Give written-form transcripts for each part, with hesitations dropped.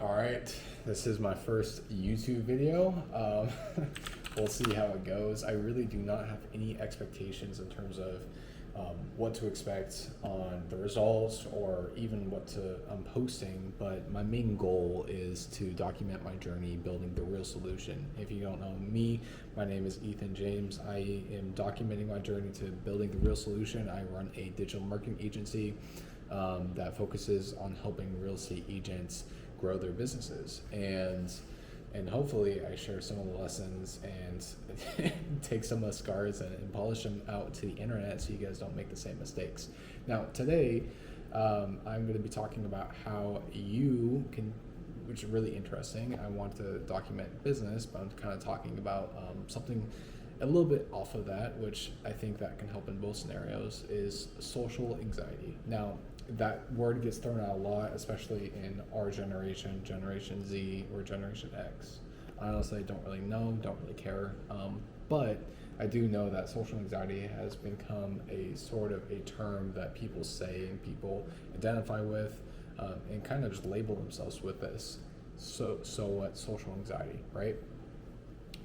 All right, this is my first YouTube video. We'll see how it goes. I really do not have any expectations in terms of what to expect on the results or even what I'm posting, but my main goal is to document my journey building the real solution. If you don't know me, my name is Ethan James. I am documenting my journey to building the real solution. I run a digital marketing agency that focuses on helping real estate agents grow their businesses, and hopefully I share some of the lessons and take some of the scars and polish them out to the internet so you guys don't make the same mistakes. Now today I'm going to be talking about how you can, which is really interesting. I want to document business, but I'm kind of talking about something a little bit off of that, which I think that can help in both scenarios, is social anxiety. Now, that word gets thrown out a lot, especially in our generation, Generation Z or Generation X. I honestly don't really know, don't really care, but I do know that social anxiety has become a sort of a term that people say and people identify with, and kind of just label themselves with this. So what? Social anxiety, right?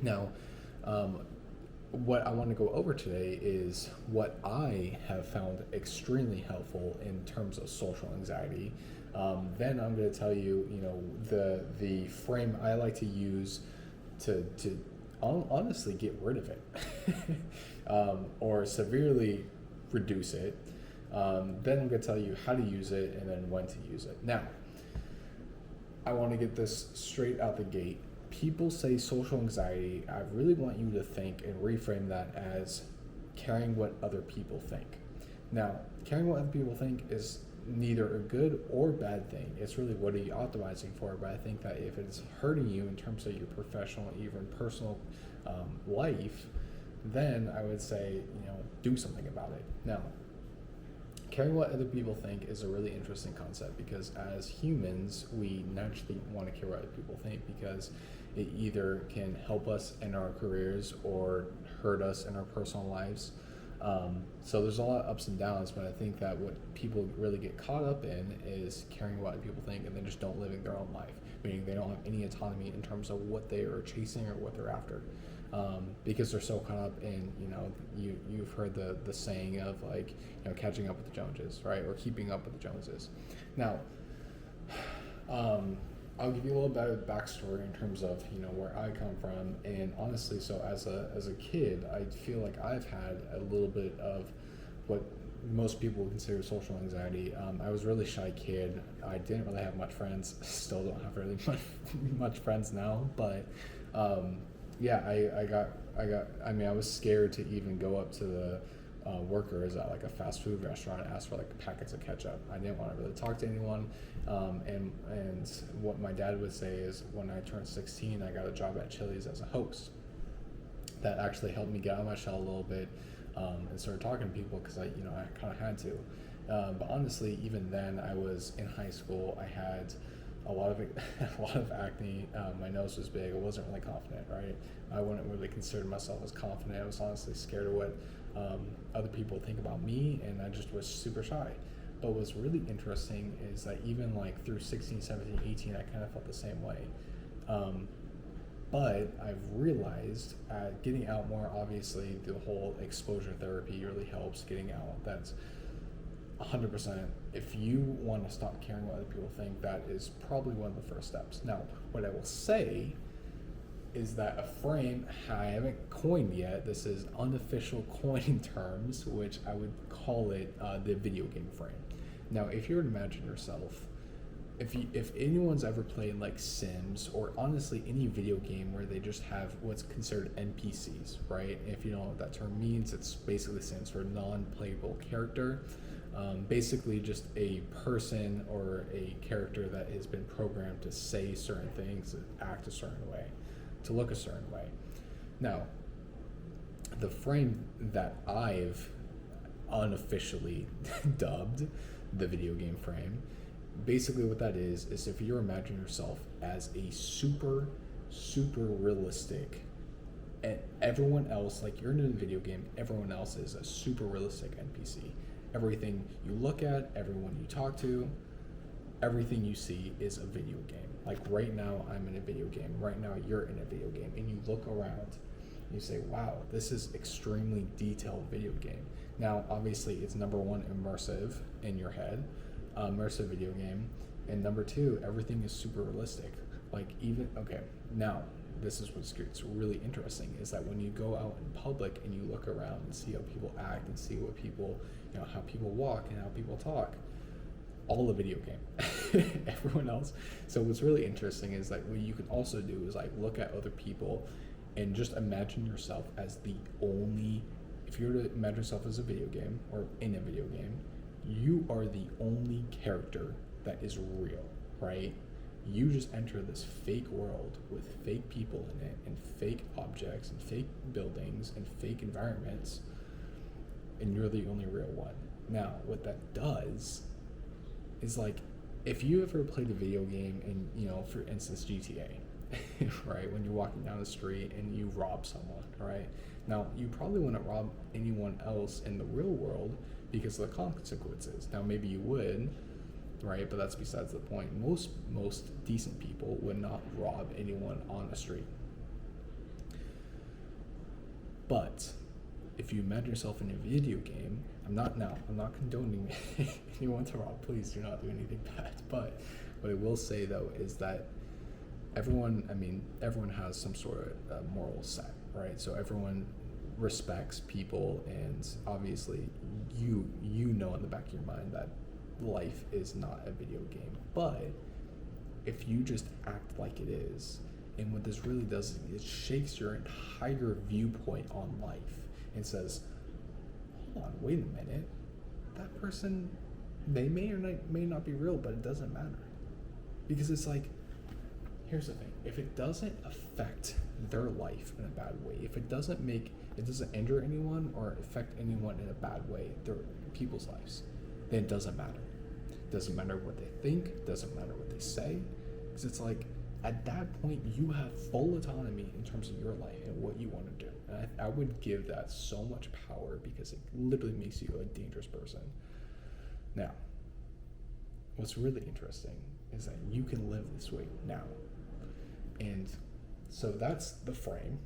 Now, what I want to go over today is what I have found extremely helpful in terms of social anxiety. Then I'm going to tell you, the frame I like to use to honestly get rid of it, or severely reduce it. Then I'm going to tell you how to use it and then when to use it. Now, I want to get this straight out the gate. People say social anxiety. I really want you to think and reframe that as caring what other people think. Now, caring what other people think is neither a good or bad thing. It's really what are you optimizing for. But I think that if it's hurting you in terms of your professional, even personal life, then I would say, do something about it. Now, caring what other people think is a really interesting concept because as humans, we naturally want to care what other people think because it either can help us in our careers or hurt us in our personal lives. So there's a lot of ups and downs, but I think that what people really get caught up in is caring what other people think and then just don't living their own life, meaning they don't have any autonomy in terms of what they are chasing or what they're after. Because they're so caught up in, you've heard the saying of catching up with the Joneses, right? Or keeping up with the Joneses. Now, I'll give you a little bit of backstory in terms of, where I come from. And honestly, so as a kid, I feel like I've had a little bit of what most people would consider social anxiety. I was a really shy kid. I didn't really have much friends. Still don't have really much friends now, but, I was scared to even go up to the workers at like a fast food restaurant and ask for like packets of ketchup. I didn't want to really talk to anyone. And what my dad would say is when I turned 16, I got a job at Chili's as a host. That actually helped me get out of my shell a little bit and started talking to people because I kind of had to. But honestly, even then, I was in high school. I had a lot of acne. My nose was big. I wasn't really confident, right? I wouldn't really consider myself as confident. I was honestly scared of what other people think about me, and I just was super shy. But what's really interesting is that even like through 16, 17, 18, I kind of felt the same way. But I've realized getting out more, obviously, the whole exposure therapy really helps getting out. That's 100%. If you want to stop caring what other people think, that is probably one of the first steps. Now, what I will say is that a frame I haven't coined yet, this is unofficial coin terms, which I would call it the video game frame. Now, if you were to imagine yourself, if anyone's ever played like Sims or honestly any video game where they just have what's considered NPCs, right? If you know what that term means, it's basically stands for non-playable character. Basically just a person or a character that has been programmed to say certain things, act a certain way, to look a certain way. Now, the frame that I've unofficially dubbed the video game frame, basically what that is if you imagine yourself as a super realistic, and everyone else, like you're in a video game, everyone else is a super realistic NPC. Everything you look at, everyone you talk to, everything you see is a video game. Like right now, I'm in a video game. Right now, you're in a video game, and you look around, and you say, "Wow, this is extremely detailed video game." Now, obviously, it's number one, immersive in your head, immersive video game, and number two, everything is super realistic. Like even okay, now this is what's really interesting is that when you go out in public and you look around and see how people act and see what people, how people walk and how people talk, all a video game. Everyone else. So what's really interesting is that what you can also do is like look at other people and just imagine yourself as the only, if you were to imagine yourself as a video game or in a video game, you are the only character that is real, right? You just enter this fake world with fake people in it and fake objects and fake buildings and fake environments, and you're the only real one. Now, what that does is like, if you ever played a video game and, for instance, GTA, right? When you're walking down the street and you rob someone, right? Now, you probably wouldn't rob anyone else in the real world because of the consequences. Now, maybe you would, right? But that's besides the point. Most decent people would not rob anyone on the street. But if you imagine yourself in a video game, I'm not condoning anyone to rob. Please do not do anything bad. But what I will say though is that everyone has some sort of moral set, right? So everyone respects people, and obviously you know in the back of your mind that life is not a video game. But if you just act like it is, and what this really does is it shakes your entire viewpoint on life and says, hold on, wait a minute, that person, they may or may not be real, but it doesn't matter. Because it's like, here's the thing, if it doesn't affect their life in a bad way, if it doesn't injure anyone or affect anyone in a bad way, their people's lives, then it doesn't matter. It doesn't matter what they think, doesn't matter what they say, because it's like, at that point, you have full autonomy in terms of your life and what you want to do. And I would give that so much power because it literally makes you a dangerous person. Now, what's really interesting is that you can live this way now. And so that's the frame.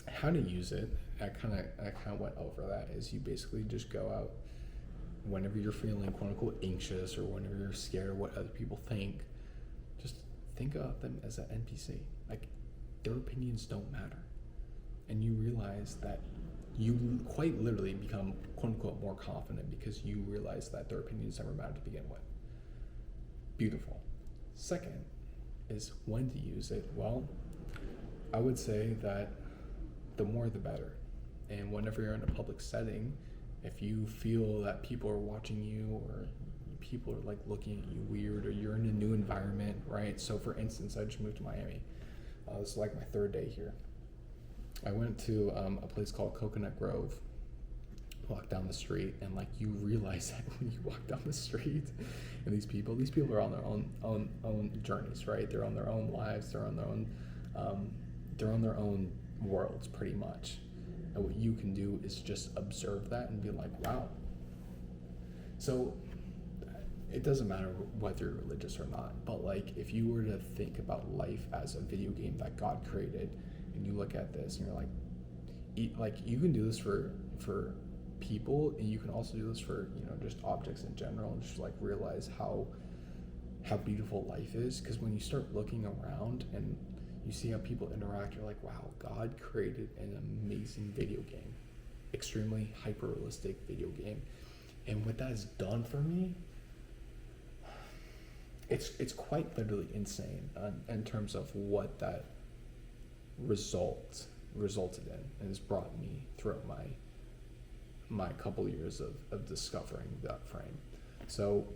How to use it, I kind of went over that, is you basically just go out whenever you're feeling quote unquote anxious or whenever you're scared of what other people think, just think of them as an NPC. Like, their opinions don't matter. And you realize that you quite literally become quote unquote more confident because you realize that their opinions never matter to begin with. Beautiful. Second is when to use it. Well, I would say that the more the better. And whenever you're in a public setting, if you feel that people are watching you or people are like looking at you weird, or you're in a new environment, right? So for instance, I just moved to Miami. This is like my third day here. I went to a place called Coconut Grove, walked down the street, and like you realize that when you walk down the street and these people are on their own journeys, right? They're on their own lives, they're on their own worlds pretty much. And what you can do is just observe that and be like, wow. So it doesn't matter whether you're religious or not, but like if you were to think about life as a video game that God created, and you look at this and you're like, you can do this for people, and you can also do this for just objects in general, and just like realize how beautiful life is. Because when you start looking around and you see how people interact, you're like, wow, God created an amazing video game, extremely hyper realistic video game, and what that has done for me, it's quite literally insane in terms of what that resulted in, and has brought me throughout my couple years of discovering that frame. So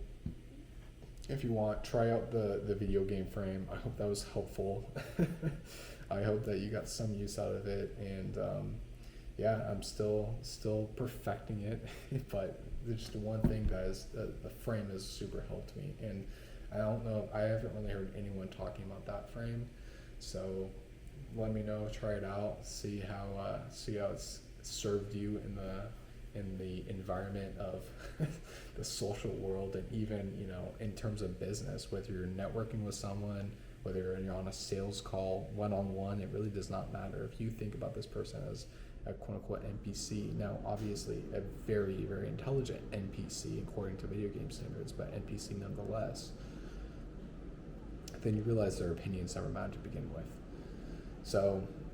if you want, try out the video game frame. I hope that was helpful. I hope that you got some use out of it, and I'm still perfecting it. But there's just one thing, guys, the frame has super helped me, and I don't know, I haven't really heard anyone talking about that frame, so let me know, try it out, see how it's served you in the environment of the social world, and even, you know, in terms of business, whether you're networking with someone, whether you're on a sales call one-on-one, it really does not matter if you think about this person as a quote-unquote NPC. Now, obviously, a very, very intelligent NPC according to video game standards, but NPC nonetheless. Then you realize their opinions never mattered to begin with. So